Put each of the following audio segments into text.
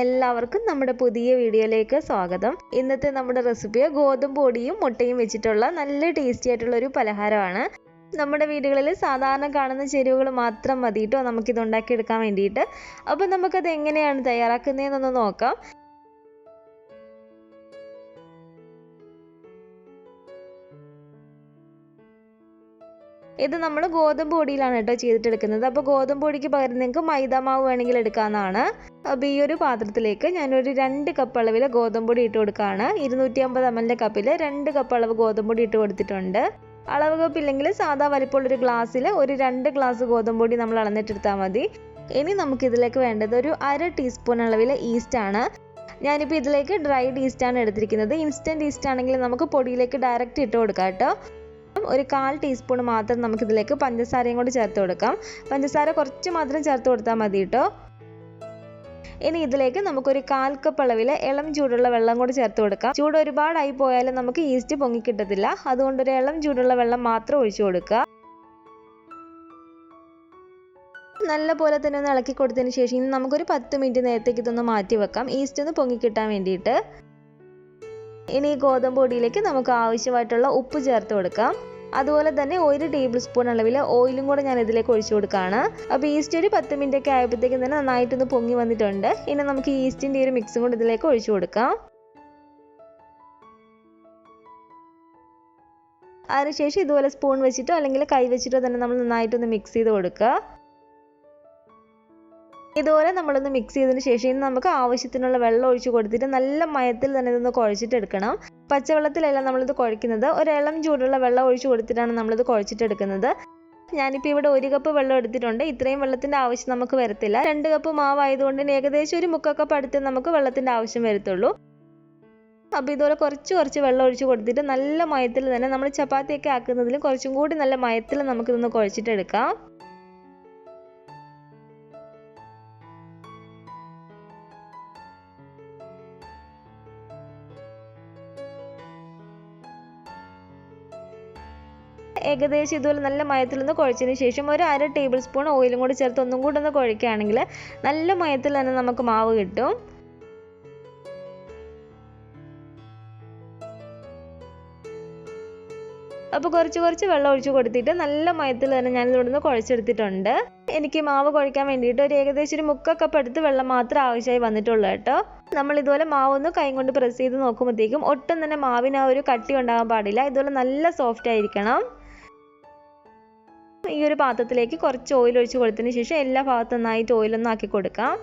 എല്ലാവർക്കും നമ്മുടെ പുതിയ വീഡിയോയിലേക്ക് സ്വാഗതം. ഇന്നത്തെ നമ്മുടെ റെസിപ്പി ഗോതമ്പ് പൊടിയും മുട്ടയും വെച്ചിട്ടുള്ള നല്ല ടേസ്റ്റി ആയിട്ടുള്ള ഒരു പലഹാരമാണ്. നമ്മുടെ വീടുകളിൽ സാധാരണ കാണുന്ന ചേരുവകൾ മാത്രം മതി ട്ടോ നമുക്കിത് ഉണ്ടാക്കിയെടുക്കാൻ വേണ്ടിയിട്ട്. അപ്പോൾ നമുക്കത് എങ്ങനെയാണ് തയ്യാറാക്കുന്നതെന്നൊന്ന് നോക്കാം. ഇത് നമ്മൾ ഗോതമ്പ് പൊടിയിലാണ് കേട്ടോ ചെയ്തിട്ടെടുക്കുന്നത്. അപ്പോൾ ഗോതമ്പ് പൊടിക്ക് പകരം നിങ്ങൾക്ക് മൈദ മാവ് വേണമെങ്കിൽ എടുക്കാവുന്നതാണ്. അപ്പോൾ ഈ ഒരു പാത്രത്തിലേക്ക് ഞാനൊരു 2 കപ്പ് അളവിൽ ഗോതമ്പ് പൊടി ഇട്ട് കൊടുക്കുകയാണ്. 250 ml കപ്പിൽ 2 കപ്പ് അളവ് ഗോതമ്പ് പൊടി ഇട്ട് കൊടുത്തിട്ടുണ്ട്. അളവ് കപ്പ് ഇല്ലെങ്കിൽ സാധാ വലിപ്പമുള്ളൊരു ഗ്ലാസ്സിൽ ഒരു 2 ഗ്ലാസ് ഗോതമ്പ് പൊടി നമ്മൾ അളന്നിട്ടെടുത്താൽ മതി. ഇനി നമുക്കിതിലേക്ക് വേണ്ടത് ഒരു 1/2 ടീസ്പൂൺ അളവിൽ ഈസ്റ്റ് ആണ്. ഞാനിപ്പോൾ ഇതിലേക്ക് ഡ്രൈഡ് ഈസ്റ്റ് ആണ് എടുത്തിരിക്കുന്നത്. ഇൻസ്റ്റൻറ്റ് ഈസ്റ്റ് ആണെങ്കിൽ നമുക്ക് പൊടിയിലേക്ക് ഡയറക്റ്റ് ഇട്ട് കൊടുക്കാം കേട്ടോ. ഒരു 1/4 ടീസ്പൂൺ മാത്രം നമുക്കിതിലേക്ക് പഞ്ചസാരയും കൂടി ചേർത്ത് കൊടുക്കാം. പഞ്ചസാര കുറച്ച് മാത്രം ചേർത്ത് കൊടുത്താൽ മതി കേട്ടോ. ഇനി ഇതിലേക്ക് നമുക്കൊരു 1/4 കപ്പ് അളവിൽ ഇളം ചൂടുള്ള വെള്ളം കൂടി ചേർത്ത് കൊടുക്കാം. ചൂട് ഒരുപാടായി പോയാലും നമുക്ക് ഈസ്റ്റ് പൊങ്ങി കിട്ടത്തില്ല. അതുകൊണ്ട് ഒരു ഇളം ചൂടുള്ള വെള്ളം മാത്രം ഒഴിച്ചു കൊടുക്കുക. നല്ല പോലെ തന്നെ ഒന്ന് ഇളക്കി കൊടുത്തതിന് ശേഷം ഇനി നമുക്കൊരു 10 മിനിറ്റ് നേരത്തേക്ക് ഇതൊന്ന് മാറ്റി വെക്കാം, ഈസ്റ്റ് ഒന്ന് പൊങ്ങി കിട്ടാൻ വേണ്ടിയിട്ട്. ഇനി ഈ ഗോതമ്പ് പൊടിയിലേക്ക് നമുക്ക് ആവശ്യമായിട്ടുള്ള ഉപ്പ് ചേർത്ത് കൊടുക്കാം. അതുപോലെ തന്നെ 1 ടേബിൾ സ്പൂൺ അളവിൽ ഓയിലും കൂടെ ഞാൻ ഇതിലേക്ക് ഒഴിച്ചു കൊടുക്കുകയാണ്. അപ്പോൾ ഈസ്റ്റ് ഒരു 10 മിനിറ്റ് ഒക്കെ ആയപ്പോഴത്തേക്കും തന്നെ നന്നായിട്ടൊന്ന് പൊങ്ങി വന്നിട്ടുണ്ട്. ഇനി നമുക്ക് ഈ ഈസ്റ്റിൻ്റെ ഒരു മിക്സും കൂടെ ഇതിലേക്ക് ഒഴിച്ചു കൊടുക്കാം. അതിനുശേഷം ഇതുപോലെ സ്പൂൺ വെച്ചിട്ടോ അല്ലെങ്കിൽ കൈ വെച്ചിട്ടോ തന്നെ നമ്മൾ നന്നായിട്ടൊന്ന് മിക്സ് ചെയ്ത് കൊടുക്കുക. ഇതുപോലെ നമ്മളൊന്ന് മിക്സ് ചെയ്തതിന് ശേഷം ഇനി നമുക്ക് ആവശ്യത്തിനുള്ള വെള്ളം ഒഴിച്ച് കൊടുത്തിട്ട് നല്ല മയത്തിൽ തന്നെ ഇതൊന്ന് കുഴച്ചിട്ടെടുക്കണം. പച്ചവെള്ളത്തിലല്ല നമ്മളിത് കുഴക്കുന്നത്, ഒരു ഇളം ചൂടുള്ള വെള്ളം ഒഴിച്ച് കൊടുത്തിട്ടാണ് നമ്മളിത് കുഴച്ചിട്ടെടുക്കുന്നത്. ഞാനിപ്പോൾ ഇവിടെ 1 കപ്പ് വെള്ളം എടുത്തിട്ടുണ്ട്. ഇത്രയും വെള്ളത്തിൻ്റെ ആവശ്യം നമുക്ക് വരത്തില്ല. 2 കപ്പ് മാവായതുകൊണ്ട് ഏകദേശം ഒരു 3/4 കപ്പ് അടുത്ത് നമുക്ക് വെള്ളത്തിൻ്റെ ആവശ്യം വരത്തുള്ളൂ. അപ്പോൾ ഇതുപോലെ കുറച്ച് വെള്ളം ഒഴിച്ച് കൊടുത്തിട്ട് നല്ല മയത്തിൽ തന്നെ നമ്മൾ ചപ്പാത്തിയൊക്കെ ആക്കുന്നതിലും കുറച്ചും കൂടി നല്ല മയത്തിൽ നമുക്കിതൊന്ന് കുഴച്ചിട്ടെടുക്കാം. ഏകദേശം ഇതുപോലെ നല്ല മയത്തിൽ നിന്ന് കുഴച്ചതിന് ശേഷം ഒരു 1/2 ടേബിൾ സ്പൂൺ ഓയിലും കൂടി ചേർത്ത് ഒന്നും കൂടെ ഒന്ന് കുഴക്കുകയാണെങ്കിൽ നല്ല മയത്തിൽ തന്നെ നമുക്ക് മാവ് കിട്ടും. അപ്പോൾ കുറച്ച് വെള്ളം ഒഴിച്ച് കൊടുത്തിട്ട് നല്ല മയത്തിൽ തന്നെ ഞാൻ ഇവിടുന്ന് കുഴച്ചെടുത്തിട്ടുണ്ട്. എനിക്ക് മാവ് കുഴയ്ക്കാൻ വേണ്ടിയിട്ട് ഒരു ഏകദേശം ഒരു 3/4 കപ്പ് അടുത്ത് വെള്ളം മാത്രം ആവശ്യമായി വന്നിട്ടുള്ളൂ കേട്ടോ. നമ്മൾ ഇതുപോലെ മാവൊന്ന് കൈ കൊണ്ട് പ്രസ് ചെയ്ത് നോക്കുമ്പോഴത്തേക്കും ഒട്ടും തന്നെ മാവിന് ആ ഒരു കട്ടി ഉണ്ടാകാൻ പാടില്ല. ഇതുപോലെ നല്ല സോഫ്റ്റ് ആയിരിക്കണം. ഈ ഒരു പാത്രത്തിലേക്ക് കുറച്ച് ഓയിൽ ഒഴിച്ച് കൊടുത്തതിന് ശേഷം എല്ലാ ഭാഗത്തും നന്നായിട്ട് ഓയിലൊന്നും ആക്കി കൊടുക്കാം.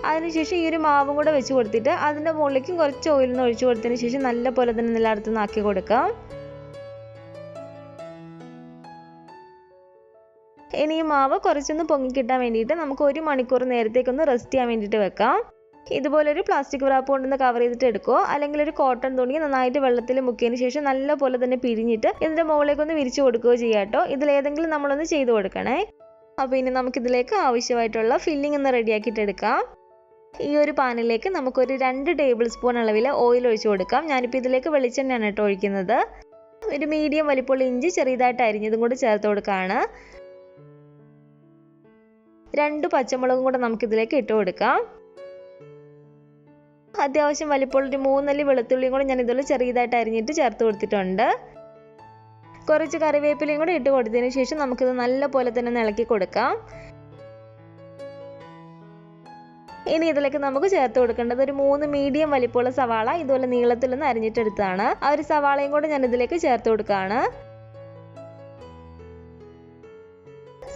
അതിനുശേഷം ഈ ഒരു മാവും കൂടെ വെച്ച് കൊടുത്തിട്ട് അതിൻ്റെ മുകളിലേക്കും കുറച്ച് ഓയിലൊന്ന് ഒഴിച്ച് കൊടുത്തതിന് ശേഷം നല്ല പോലെ തന്നെ എല്ലായിടത്തും ആക്കി കൊടുക്കാം. ഇനി ഈ മാവ് കുറച്ചൊന്ന് പൊങ്ങിക്കിട്ടാൻ വേണ്ടിയിട്ട് നമുക്ക് 1 മണിക്കൂർ നേരത്തേക്കൊന്ന് റെസ്റ്റ് ചെയ്യാൻ വേണ്ടിയിട്ട് വെക്കാം. ഇതുപോലെ ഒരു പ്ലാസ്റ്റിക് റാപ്പ് കൊണ്ടൊന്ന് കവർ ചെയ്തിട്ട് എടുക്കുക, അല്ലെങ്കിൽ ഒരു കോട്ടൺ തുണി നന്നായിട്ട് വെള്ളത്തിൽ മുക്കിയതിന് ശേഷം നല്ല പോലെ തന്നെ പിഴിഞ്ഞിട്ട് ഇതിൻ്റെ മുകളിലേക്കൊന്ന് വിരിച്ചു കൊടുക്കുകയോ ചെയ്യാം കേട്ടോ. ഇതിലേതെങ്കിലും നമ്മളൊന്ന് ചെയ്ത് കൊടുക്കണേ. അപ്പോൾ ഇനി നമുക്കിതിലേക്ക് ആവശ്യമായിട്ടുള്ള ഫില്ലിംഗ് ഒന്ന് റെഡിയാക്കിയിട്ട് എടുക്കാം. ഈ ഒരു പാനിലേക്ക് നമുക്കൊരു 2 ടേബിൾ സ്പൂൺ അളവിൽ ഓയിൽ ഒഴിച്ചു കൊടുക്കാം. ഞാനിപ്പോൾ ഇതിലേക്ക് വെളിച്ചെണ്ണയാണ് കേട്ടോ ഒഴിക്കുന്നത്. ഒരു മീഡിയം വലിപ്പമുള്ള ഇഞ്ചി ചെറുതായിട്ട് അരിഞ്ഞതും കൂടി ചേർത്ത് കൊടുക്കുകയാണ്. 2 പച്ചമുളകും കൂടെ നമുക്കിതിലേക്ക് ഇട്ട് കൊടുക്കാം. അത്യാവശ്യം വലിപ്പമുള്ളൊരു 3 അല്ലി വെളുത്തുള്ളിയും കൂടെ ഞാൻ ഇതുപോലെ ചെറുതായിട്ട് അരിഞ്ഞിട്ട് ചേർത്ത് കൊടുത്തിട്ടുണ്ട്. കുറച്ച് കറിവേപ്പിലയും കൂടെ ഇട്ട് കൊടുത്തതിന് ശേഷം നമുക്കിത് നല്ല പോലെ തന്നെ ഇളക്കി കൊടുക്കാം. ഇനി ഇതിലേക്ക് നമുക്ക് ചേർത്ത് കൊടുക്കേണ്ടത് ഒരു 3 മീഡിയം വലിപ്പമുള്ള സവാള ഇതുപോലെ നീളത്തിലൊന്ന് അരിഞ്ഞിട്ടെടുത്താണ്. ആ ഒരു സവാളയും കൂടെ ഞാൻ ഇതിലേക്ക് ചേർത്ത് കൊടുക്കുകയാണ്.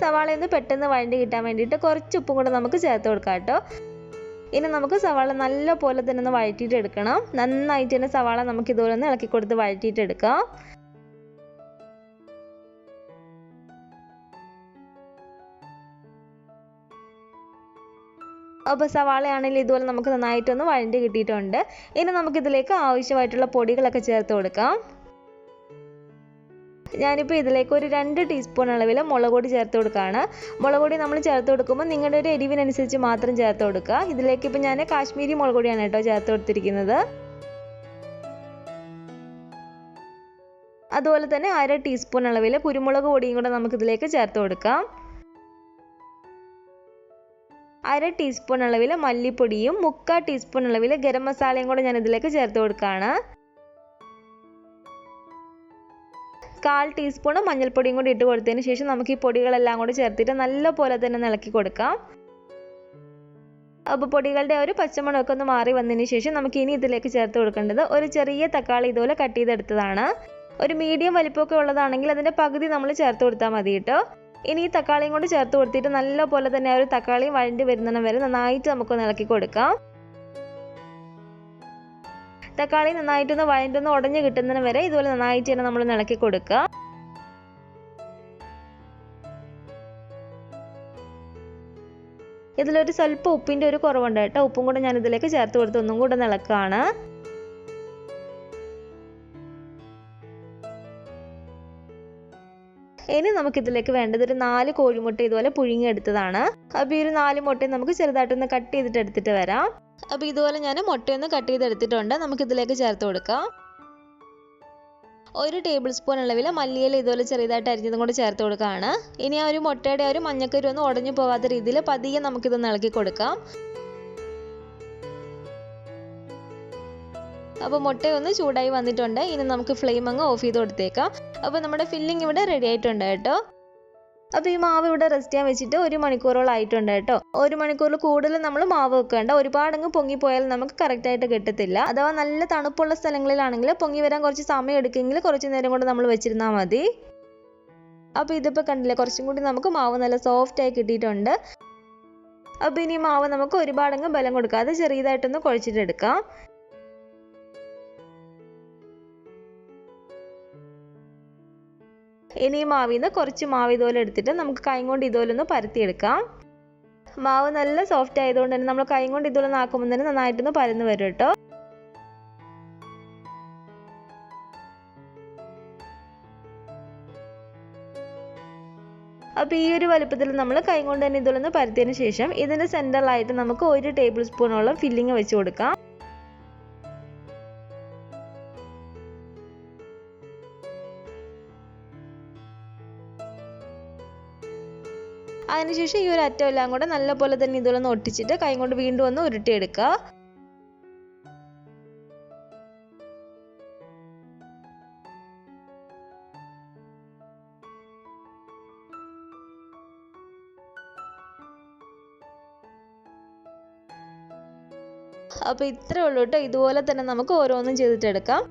സവാളയൊന്ന് പെട്ടെന്ന് വഴണ്ടി കിട്ടാൻ വേണ്ടിയിട്ട് കുറച്ച് ഉപ്പും കൂടെ നമുക്ക് ചേർത്ത് കൊടുക്കാം കേട്ടോ. ഇനി നമുക്ക് സവാള നല്ല പോലെ തന്നെ ഒന്ന് വഴറ്റിയിട്ട് എടുക്കണം. നന്നായിട്ട് തന്നെ സവാള നമുക്ക് ഇതുപോലെ ഒന്ന് ഇളക്കി കൊടുത്ത് വഴറ്റിയിട്ട് എടുക്കാം. അപ്പോൾ സവാളയാണെങ്കിൽ ഇതുപോലെ നമുക്ക് നന്നായിട്ടൊന്ന് വഴണ്ടി കിട്ടിയിട്ടുണ്ട്. ഇനി നമുക്കിതിലേക്ക് ആവശ്യമായിട്ടുള്ള പൊടികളൊക്കെ ചേർത്ത് കൊടുക്കാം. ഞാനിപ്പോൾ ഇതിലേക്ക് ഒരു 2 ടീസ്പൂൺ അളവിൽ മുളക് പൊടി ചേർത്ത് കൊടുക്കുകയാണ്. മുളക് പൊടി നമ്മൾ ചേർത്ത് കൊടുക്കുമ്പോൾ നിങ്ങളുടെ ഒരു എരിവിനനുസരിച്ച് മാത്രം ചേർത്ത് കൊടുക്കുക. ഇതിലേക്ക് ഇപ്പോൾ ഞാൻ കാശ്മീരി മുളക് പൊടിയാണ് കേട്ടോ ചേർത്ത് കൊടുത്തിരിക്കുന്നത്. അതുപോലെ തന്നെ 1/2 ടീസ്പൂൺ അളവിൽ കുരുമുളക് പൊടിയും കൂടെ നമുക്കിതിലേക്ക് ചേർത്ത് കൊടുക്കാം. 1/2 ടീസ്പൂൺ അളവിൽ മല്ലിപ്പൊടിയും 3/4 ടീസ്പൂൺ അളവിൽ ഗരം മസാലയും കൂടെ ഞാൻ ഇതിലേക്ക് ചേർത്ത് കൊടുക്കുകയാണ്. 1/4 ടീസ്പൂൺ മഞ്ഞൾപ്പൊടിയും കൂടി ഇട്ട് കൊടുത്തതിന് ശേഷം നമുക്ക് ഈ പൊടികളെല്ലാം കൂടി ചേർത്തിട്ട് നല്ലപോലെ തന്നെ ഇളക്കി കൊടുക്കാം. അപ്പോൾ പൊടികളുടെ ഒരു പച്ചമണമൊക്കെ ഒന്ന് മാറി വന്നതിന് ശേഷം നമുക്ക് ഇനി ഇതിലേക്ക് ചേർത്ത് കൊടുക്കേണ്ടത് ഒരു ചെറിയ തക്കാളി ഇതുപോലെ കട്ട് ചെയ്തെടുത്തതാണ്. ഒരു മീഡിയം വലിപ്പമൊക്കെ ഉള്ളതാണെങ്കിൽ അതിൻ്റെ പകുതി നമ്മൾ ചേർത്ത് കൊടുത്താൽ മതി കേട്ടോ. ഇനി ഈ തക്കാളിയും കൊണ്ട് ചേർത്ത് കൊടുത്തിട്ട് നല്ലപോലെ തന്നെ ആ ഒരു തക്കാളിയും വഴണ്ടി വരുന്നിടം വരെ നന്നായിട്ട് നമുക്കൊന്ന് ഇളക്കി കൊടുക്കാം. തക്കാളി നന്നായിട്ടൊന്ന് വഴണ്ടൊന്ന് ഉടഞ്ഞ് കിട്ടുന്നതിന് വരെ ഇതുപോലെ നന്നായിട്ട് തന്നെ നമ്മൾ ഇളക്കി കൊടുക്കുക. ഇതിലൊരു സ്വല്പം ഉപ്പിൻ്റെ ഒരു കുറവുണ്ട് കേട്ടോ. ഉപ്പും കൂടെ ഞാൻ ഇതിലേക്ക് ചേർത്ത് കൊടുത്ത് ഒന്നും കൂടെ ഇളക്കുകയാണ്. ഇനി നമുക്കിതിലേക്ക് വേണ്ടത് ഒരു 4 കോഴിമുട്ട ഇതുപോലെ പുഴുങ്ങിയെടുത്തതാണ്. അപ്പോൾ ഈ ഒരു 4 മുട്ടയും നമുക്ക് ചെറുതായിട്ടൊന്ന് കട്ട് ചെയ്തിട്ട് എടുത്തിട്ട് വരാം. അപ്പോൾ ഇതുപോലെ ഞാൻ മുട്ടയൊന്ന് കട്ട് ചെയ്തെടുത്തിട്ടുണ്ട്. നമുക്കിതിലേക്ക് ചേർത്ത് കൊടുക്കാം. 1 ടേബിൾ സ്പൂൺ അളവിൽ മല്ലിയില ഇതുപോലെ ചെറുതായിട്ട് അരിഞ്ഞതും കൂടി ചേർത്ത് കൊടുക്കുകയാണ്. ഇനി ആ ഒരു മുട്ടയുടെ ആ ഒരു മഞ്ഞക്കരി ഒന്നും ഉടഞ്ഞു പോകാത്ത രീതിയിൽ പതിയെ നമുക്കിതൊന്ന് ഇളക്കി കൊടുക്കാം. അപ്പോൾ മുട്ടയൊന്ന് ചൂടായി വന്നിട്ടുണ്ട്. ഇനി നമുക്ക് ഫ്ലെയിം അങ്ങ് ഓഫ് ചെയ്ത് കൊടുത്തേക്കാം. അപ്പോൾ നമ്മുടെ ഫില്ലിംഗ് ഇവിടെ റെഡി ആയിട്ടുണ്ട് കേട്ടോ. അപ്പോൾ ഈ മാവ് ഇവിടെ റെസ്റ്റ് ചെയ്യാൻ വെച്ചിട്ട് 1 മണിക്കൂറോളം ആയിട്ടുണ്ട് കേട്ടോ. 1 മണിക്കൂറിൽ കൂടുതൽ നമ്മൾ മാവ് വെക്കേണ്ട. ഒരുപാടങ്ങ് പൊങ്ങിപ്പോയാൽ നമുക്ക് കറക്റ്റായിട്ട് കിട്ടത്തില്ല. അഥവാ നല്ല തണുപ്പുള്ള സ്ഥലങ്ങളിലാണെങ്കിൽ പൊങ്ങി വരാൻ കുറച്ച് സമയം എടുക്കുമെങ്കിൽ കുറച്ച് നേരം കൊണ്ട് നമ്മൾ വെച്ചിരുന്നാൽ മതി. അപ്പോൾ ഇതിപ്പോൾ കണ്ടില്ലേ, കുറച്ചും കൂടി നമുക്ക് മാവ് നല്ല സോഫ്റ്റായി കിട്ടിയിട്ടുണ്ട്. അപ്പോൾ ഇനി മാവ് നമുക്ക് ഒരുപാടങ്ങ് ബലം കൊടുക്കാതെ ചെറിയതായിട്ടൊന്ന് കുഴച്ചിട്ടെടുക്കാം. ഇനി ഈ മാവിൽ നിന്ന് കുറച്ച് മാവ് ഇതുപോലെ എടുത്തിട്ട് നമുക്ക് കൈ കൊണ്ട് ഇതുപോലെ ഒന്ന് പരത്തിയെടുക്കാം. മാവ് നല്ല സോഫ്റ്റ് ആയതുകൊണ്ട് തന്നെ നമ്മൾ കൈ കൊണ്ട് ഇതുപോലെ നാക്കുമ്പോൾ തന്നെ നന്നായിട്ടൊന്ന് പരന്ന് വരും കേട്ടോ. അപ്പോൾ ഈ ഒരു വലുപ്പത്തിൽ നമ്മൾ കൈ കൊണ്ട് തന്നെ ഇതുപോലെ ഒന്ന് പരത്തിയതിന് ശേഷം ഇതിൻ്റെ സെൻറ്ററിലായിട്ട് നമുക്ക് 1 ടേബിൾ സ്പൂണോളം ഫില്ലിങ് വെച്ച് കൊടുക്കാം. അതിനുശേഷം ഈ ഒരു അറ്റം എല്ലാം കൂടെ നല്ലപോലെ തന്നെ ഇതുപോലെ ഒന്ന് ഒട്ടിച്ചിട്ട് കൈ കൊണ്ട് വീണ്ടും ഒന്ന് ഉരുട്ടിയെടുക്കുക. അപ്പോൾ ഇത്രേ ഉള്ളൂ കേട്ടോ. ഇതുപോലെ തന്നെ നമുക്ക് ഓരോന്നും ചെയ്തിട്ടെടുക്കാം.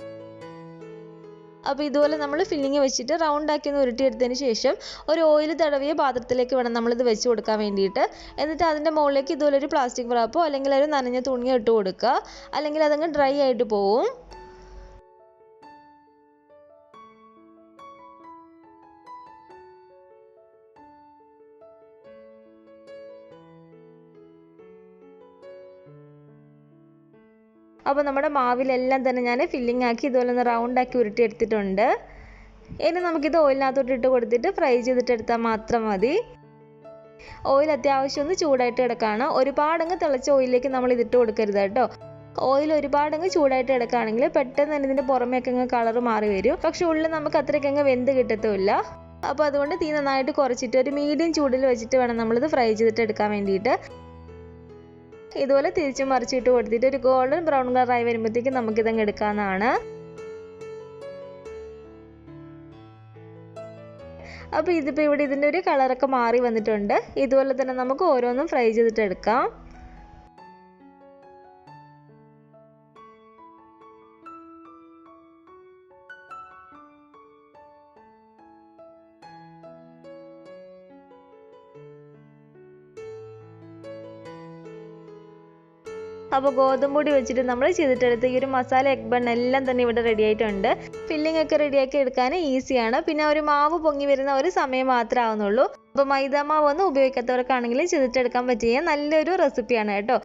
അപ്പോൾ ഇതുപോലെ നമ്മൾ ഫില്ലിങ് വെച്ചിട്ട് റൗണ്ട് ആക്കി ഒന്ന് ഉരുട്ടിയെടുത്തതിന് ശേഷം ഒരു ഓയിൽ തടവിയ പാത്രത്തിലേക്ക് വേണം നമ്മളിത് വെച്ച് കൊടുക്കാൻ വേണ്ടിയിട്ട്. എന്നിട്ട് അതിൻ്റെ മുകളിലേക്ക് ഇതുപോലെ ഒരു പ്ലാസ്റ്റിക് റാപ്പോ അല്ലെങ്കിൽ ഒരു നനഞ്ഞ തുണിയോ ഇട്ട് കൊടുക്കുക. അല്ലെങ്കിൽ അതങ്ങ് ഡ്രൈ ആയിട്ട് പോവും. അപ്പോൾ നമ്മുടെ മാവിലെല്ലാം തന്നെ ഞാൻ ഫില്ലിംഗ് ആക്കി ഇതുപോലെ ഒന്ന് റൗണ്ട് ആക്കി ഉരുട്ടിയെടുത്തിട്ടുണ്ട്. ഇനി നമുക്കിത് ഓയിലിനകത്തോട്ട് ഇട്ട് കൊടുത്തിട്ട് ഫ്രൈ ചെയ്തിട്ടെടുത്താൽ മാത്രം മതി. ഓയിൽ അത്യാവശ്യം ഒന്ന് ചൂടായിട്ട് കിടക്കുകയാണ്. ഒരുപാടങ്ങ് തിളച്ച ഓയിലിലേക്ക് നമ്മൾ ഇതിട്ട് കൊടുക്കരുത് കേട്ടോ. ഓയിൽ ഒരുപാടങ്ങ് ചൂടായിട്ട് കിടക്കുകയാണെങ്കിൽ പെട്ടെന്ന് തന്നെ ഇതിൻ്റെ പുറമേക്ക് അങ്ങ് കളർ മാറി വരും. പക്ഷെ ഉള്ളിൽ നമുക്ക് അത്രയ്ക്കങ്ങ് വെന്ത് കിട്ടത്തുമില്ല. അപ്പോൾ അതുകൊണ്ട് തീ നന്നായിട്ട് കുറച്ചിട്ട് ഒരു മീഡിയം ചൂടിൽ വെച്ചിട്ട് വേണം നമ്മളിത് ഫ്രൈ ചെയ്തിട്ട് എടുക്കാൻ വേണ്ടിയിട്ട്. ഇതുപോലെ തിരിച്ചും മറിച്ചിട്ട് കൊടുത്തിട്ട് ഒരു ഗോൾഡൻ ബ്രൗൺ കളറായി വരുമ്പോഴത്തേക്കും നമുക്കിതങ്ങ് എടുക്കാവുന്നതാണ്. അപ്പോൾ ഇതിപ്പോൾ ഇവിടെ ഇതിൻ്റെ ഒരു കളറൊക്കെ മാറി വന്നിട്ടുണ്ട്. ഇതുപോലെ തന്നെ നമുക്ക് ഓരോന്നും ഫ്രൈ ചെയ്തിട്ട് എടുക്കാം. അപ്പോൾ ഗോതമ്പ് പൊടി വെച്ചിട്ട് നമ്മൾ ചെയ്തിട്ടെടുത്ത് ഈ ഒരു മസാല എഗ് ബൺ എല്ലാം തന്നെ ഇവിടെ റെഡി ആയിട്ടുണ്ട്. ഫില്ലിംഗ് ഒക്കെ റെഡിയാക്കി എടുക്കാൻ ഈസിയാണ്. പിന്നെ ഒരു മാവ് പൊങ്ങി വരുന്ന ഒരു സമയം മാത്രമേ ആവുന്നുള്ളൂ. അപ്പോൾ മൈദ മാവ് ഒന്നും ഉപയോഗിക്കാത്തവർക്കാണെങ്കിലും ചെയ്തിട്ടെടുക്കാൻ പറ്റിയ നല്ലൊരു റെസിപ്പിയാണ് കേട്ടോ.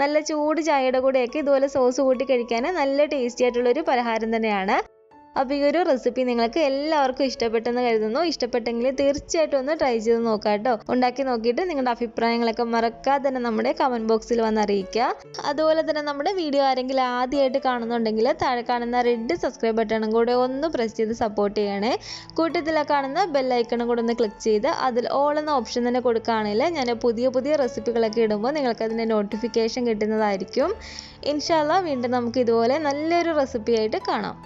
നല്ല ചൂട് ചായയുടെ കൂടെയൊക്കെ ഇതുപോലെ സോസ് കൂട്ടി കഴിക്കാൻ നല്ല ടേസ്റ്റി ആയിട്ടുള്ളൊരു പലഹാരം തന്നെയാണ്. അപ്പോൾ ഈ ഒരു റെസിപ്പി നിങ്ങൾക്ക് എല്ലാവർക്കും ഇഷ്ടപ്പെട്ടെന്ന് കരുതുന്നു. ഇഷ്ടപ്പെട്ടെങ്കിൽ തീർച്ചയായിട്ടും ഒന്ന് ട്രൈ ചെയ്ത് നോക്കാം കേട്ടോ. ഉണ്ടാക്കി നോക്കിയിട്ട് നിങ്ങളുടെ അഭിപ്രായങ്ങളൊക്കെ മറക്കാതെ തന്നെ നമ്മുടെ കമൻറ്റ് ബോക്സിൽ വന്ന് അറിയിക്കുക. അതുപോലെ തന്നെ നമ്മുടെ വീഡിയോ ആരെങ്കിലും ആദ്യമായിട്ട് കാണുന്നുണ്ടെങ്കിൽ താഴെ കാണുന്ന റെഡ് സബ്സ്ക്രൈബ് ബട്ടണും കൂടെ ഒന്ന് പ്രസ് ചെയ്ത് സപ്പോർട്ട് ചെയ്യണേ. കൂട്ടത്തിലെ കാണുന്ന ബെല്ലൈക്കണും കൂടെ ഒന്ന് ക്ലിക്ക് ചെയ്ത് അതിൽ ഓൾ എന്ന ഓപ്ഷൻ തന്നെ കൊടുക്കുകയാണെങ്കിൽ ഞാൻ പുതിയ റെസിപ്പികളൊക്കെ ഇടുമ്പോൾ നിങ്ങൾക്ക് അതിൻ്റെ നോട്ടിഫിക്കേഷൻ കിട്ടുന്നതായിരിക്കും. ഇൻഷാ അല്ലാഹ് വീണ്ടും നമുക്ക് ഇതുപോലെ നല്ലൊരു റെസിപ്പിയായിട്ട് കാണാം.